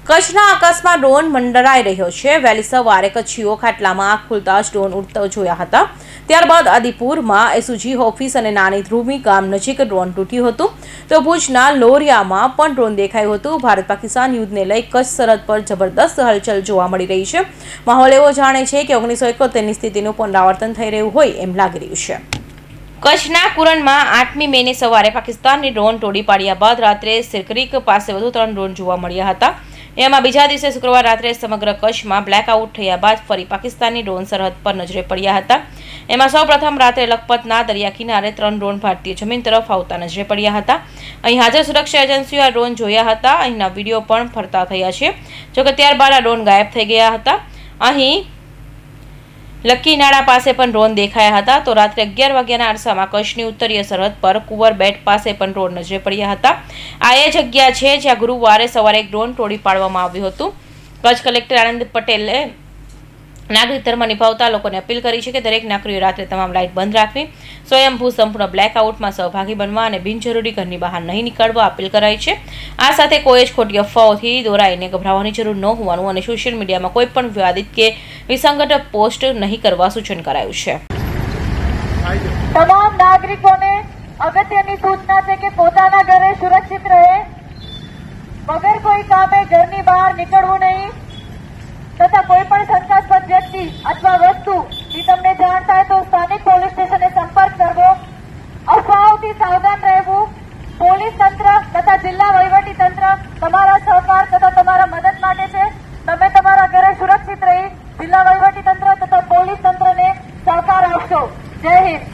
કચ્છના આકાશમાં ડ્રોન મંડરાઈ રહ્યો છે। વહેલી સવારે કચ્છીઓ ખાટલામાં આંખ ખુલતા જ ડ્રોન ઉડતો જોયા હતા। ત્યારબાદ આદિપુરમાં એસઓજી ઓફિસ અને નાની ધ્રુવી ગામ નજીક ડ્રોન તૂટ્યું હતું તો ભુજના લોરિયામાં પણ ડ્રોન દેખાયું હતું। ભારત પાકિસ્તાન યુદ્ધને લઈ કચ્છ સરહદ પર જબરદસ્ત હલચલ જોવા મળી રહી છે। માહોલ એવો જાણે છે કે 1971ની સ્થિતિનું પુનરાવર્તન થઈ રહ્યું હોય એમ લાગી રહ્યું છે। કચ્છના કુરનમાં 8મી મેને સવારે પાકિસ્તાનની ડ્રોન તોડી પાડ્યા બાદ રાત્રે સિરક્રીક પાસે વધુ 3 ડ્રોન જોવા મળ્યા હતા। એમાં બીજા દિવસે શુક્રવાર રાત્રે સમગ્ર કચ્છમાં બ્લેકઆઉટ થયા બાદ ફરી પાકિસ્તાની ડ્રોન સરહદ પર નજરે પડ્યા હતા। એમાં સૌપ્રથમ રાત્રે લખપતના દરિયા કિનારે 3 ડ્રોન ભારતીય જમીન તરફ આવતા નજરે પડ્યા હતા। અહીં હાજર સુરક્ષા એજન્સીઓ આ ડ્રોન જોયા હતા। અહીંના વિડીયો પણ ફરતા થયા છે। જોકે ત્યારબાદ આ ડ્રોન ગાયબ થઈ ગયા હતા। અહીં લક્કીનાળા પાસે પણ ડ્રોન દેખાયા હતા તો રાત્રે 11 વાગ્યાના અરસામાં કચ્છની ઉત્તરીય સરહદ પર કુંવર બેટ પાસે પણ ડ્રોન નજરે પડ્યા હતા। આ એ જગ્યા છે જ્યાં ગુરુવારે સવારે એક ડ્રોન તોડી પાડવામાં આવ્યું હતું। કચ્છ કલેક્ટર આનંદ પટેલે નાગરિક ધર્મ નિભાવતા લોકોને અપીલ કરી છે કે દરેક નાગરિકોએ રાત્રે તમામ લાઇટ બંધ રાખવી, સ્વયંભૂ સંપૂર્ણ બ્લેકઆઉટમાં સહભાગી બનવા અને બિનજરૂરી ઘરની બહાર નહીં નીકળવા અપીલ કરાઈ છે। આ સાથે કોઈ જ ખોટી અફવાઓથી દોરાઈને ગભરાવાની જરૂર ન હોવાનું અને સોશિયલ મીડિયામાં કોઈ પણ વિવાદિત કે વિસંગત પોસ્ટ નહીં કરવા સૂચન કરાયું છે। તમામ નાગરિકોને અગત્યની સૂચના છે કે પોતાના ઘરે સુરક્ષિત રહે, વગર કોઈ કામે ઘરની બહાર નીકળવું નહીં તથા કોઈ પણ શંકાસ્પદ વ્યક્તિ અથવા વસ્તુ જે તમને જાણ થાય તો સ્થાનિક પોલીસ સ્ટેશને સંપર્ક કરવો, અફવાઓથી સાવધાન રહેવું। પોલીસ તંત્ર તથા જિલ્લા વહીવટી તંત્ર તમારા સહકાર તથા તમારા મદદ માટે છે। તમે તમારા ઘરે સુરક્ષિત રહી જિલ્લા વહીવટી તંત્ર તથા પોલીસ તંત્રને સહકાર આપશો। જય હિન્દ।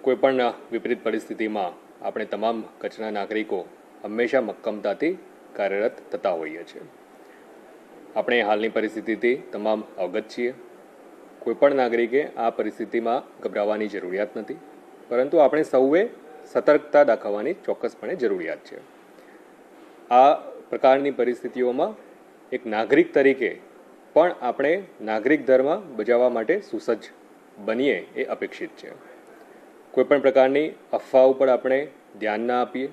કોઈપણ વિપરીત પરિસ્થિતિમાં આપણે તમામ કચ્છના નાગરિકો હંમેશા મક્કમતાથી કાર્યરત થતા હોઈએ છીએ। આપણે હાલની પરિસ્થિતિથી તમામ અવગત છીએ। કોઈપણ નાગરિકે આ પરિસ્થિતિમાં ગભરાવાની જરૂરિયાત નથી, પરંતુ આપણે સૌએ સતર્કતા દાખવવાની ચોક્કસપણે જરૂરિયાત છે। આ પ્રકારની પરિસ્થિતિઓમાં એક નાગરિક તરીકે પણ આપણે નાગરિક ધર્મ બજાવવા માટે સુસજ્જ બનીએ એ અપેક્ષિત છે। કોઈપણ પ્રકારની અફવા ઉપર આપણે ધ્યાન ના આપીએ।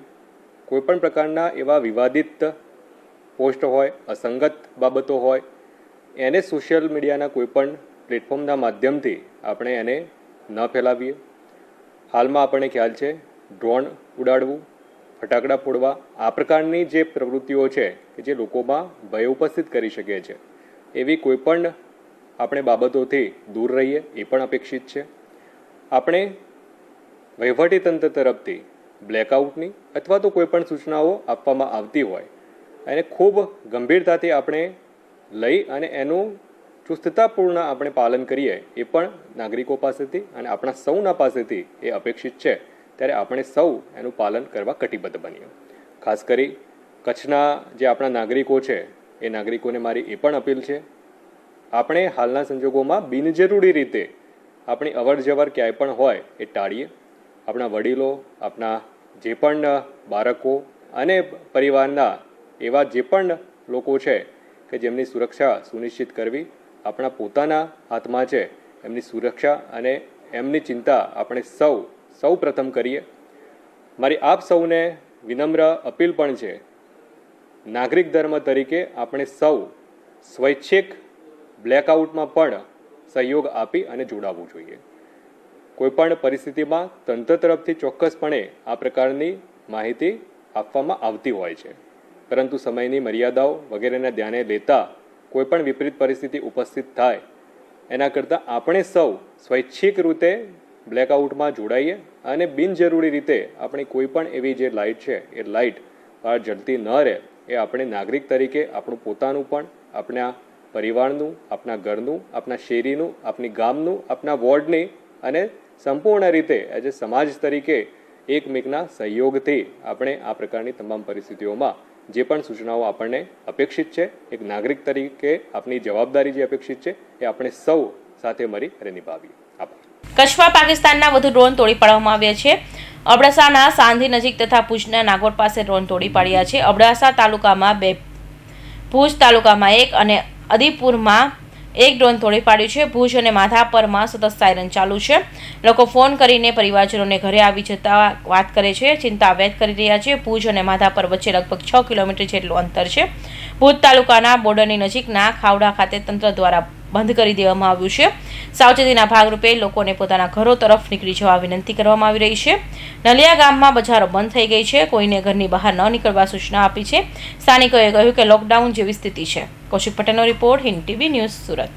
કોઈપણ પ્રકારના એવા વિવાદિત પોસ્ટ હોય, અસંગત બાબતો હોય, એને સોશિયલ મીડિયાના કોઈપણ પ્લેટફોર્મના માધ્યમથી આપણે એને ન ફેલાવીએ। હાલમાં આપણને ખ્યાલ છે ડ્રોન ઉડાડવું, ફટાકડા ફોડવા, આ પ્રકારની જે પ્રવૃત્તિઓ છે કે જે લોકોમાં ભય ઉપસ્થિત કરી શકે છે, એવી કોઈપણ આપણે બાબતોથી દૂર રહીએ એ પણ અપેક્ષિત છે। આપણે વહીવટીતંત્ર તરફથી બ્લેકઆઉટની અથવા તો કોઈપણ સૂચનાઓ આપવામાં આવતી હોય એને ખૂબ ગંભીરતાથી આપણે લઈ અને એનું ચુસ્તતાપૂર્ણ આપણે પાલન કરીએ એ પણ નાગરિકો પાસેથી અને આપણા સૌના પાસેથી એ અપેક્ષિત છે। ત્યારે આપણે સૌ એનું પાલન કરવા કટિબદ્ધ બનીએ। ખાસ કરી કચ્છના જે આપણા નાગરિકો છે એ નાગરિકોને મારી એ પણ અપીલ છે, આપણે હાલના સંજોગોમાં બિનજરૂરી રીતે આપણી અવરજવર ક્યાંય પણ હોય એ ટાળીએ। આપણા વડીલો, આપણા જે પણ બાળકો અને પરિવારના એવા જે પણ લોકો છે કે જેમની સુરક્ષા સુનિશ્ચિત કરવી આપણા પોતાના હાથમાં છે। એમની સુરક્ષા અને એમની ચિંતા આપણે સૌ પ્રથમ કરીએ। મારી આપ સૌને વિનમ્ર અપીલ પણ છે, નાગરિક ધર્મ તરીકે આપણે સૌ સ્વૈચ્છિક બ્લેકઆઉટમાં પણ સહયોગ આપી અને જોડાવવું જોઈએ। કોઈપણ પરિસ્થિતિમાં તંત્ર તરફથી ચોક્કસપણે આ પ્રકારની માહિતી આપવામાં આવતી હોય છે, પરંતુ સમયની મર્યાદાઓ વગેરેને ધ્યાને લેતા કોઈપણ વિપરીત પરિસ્થિતિ ઉપસ્થિત થાય એના કરતાં આપણે સૌ સ્વૈચ્છિક રીતે બ્લેકઆઉટમાં જોડાઈએ અને બિનજરૂરી રીતે આપણી કોઈપણ એવી જે લાઇટ છે એ લાઇટ બહાર જળતી ન રહે એ આપણે નાગરિક તરીકે આપણું પોતાનું પણ, આપણા પરિવારનું, આપણા ઘરનું, આપણા શેરીનું, આપણી ગામનું, આપણા વોર્ડની અને સંપૂર્ણ રીતે એઝ એ સમાજ તરીકે એકમેકના સહયોગથી આપણે આ પ્રકારની તમામ પરિસ્થિતિઓમાં જે પણ સૂચનાઓ આપણને અપેક્ષિત છે, એક નાગરિક તરીકે આપણી જવાબદારી જે અપેક્ષિત છે એ આપણે સૌ સાથે મળી અને નિભાવીએ। આભાર। કચ્છમાં પાકિસ્તાનના વધુ ડ્રોન તોડી પાડવામાં આવ્યા છે। અબડાસાના સાંધી નજીક તથા ભુજના નાગોર પાસે ડ્રોન તોડી પાડ્યા છે। અબડાસા તાલુકામાં 2, ભુજ તાલુકામાં 1 અને આદિપુરમાં એક ડ્રોન તોડી પાડ્યું છે. ભુજ અને માધાપરમાં સતત સાયરન ચાલુ છે. લોકો ફોન કરીને પરિવારજનોને ઘરે આવી જતા વાત કરે છે, ચિંતા વ્યક્ત કરી રહ્યા છે. ભુજ અને માધાપર વચ્ચે લગભગ 6 કિલોમીટર જેટલું અંતર છે. ભુજ તાલુકાના બોર્ડરની નજીકના ખાવડા ખાતે તંત્ર દ્વારા બંધ કરી દેવામાં આવ્યું છે. સાવચેતીના ભાગરૂપે લોકોને પોતાના ઘરો તરફ નીકળી જવા વિનંતી કરવામાં આવી રહી છે. નલિયા ગામમાં બજારો બંધ થઈ ગઈ છે. કોઈને ઘરની બહાર ન નીકળવા સૂચના આપી છે. સ્થાનિકોએ કહ્યું કે લોકડાઉન જેવી સ્થિતિ છે. કૌશિક પટેલનો report, Hind TV news, Surat.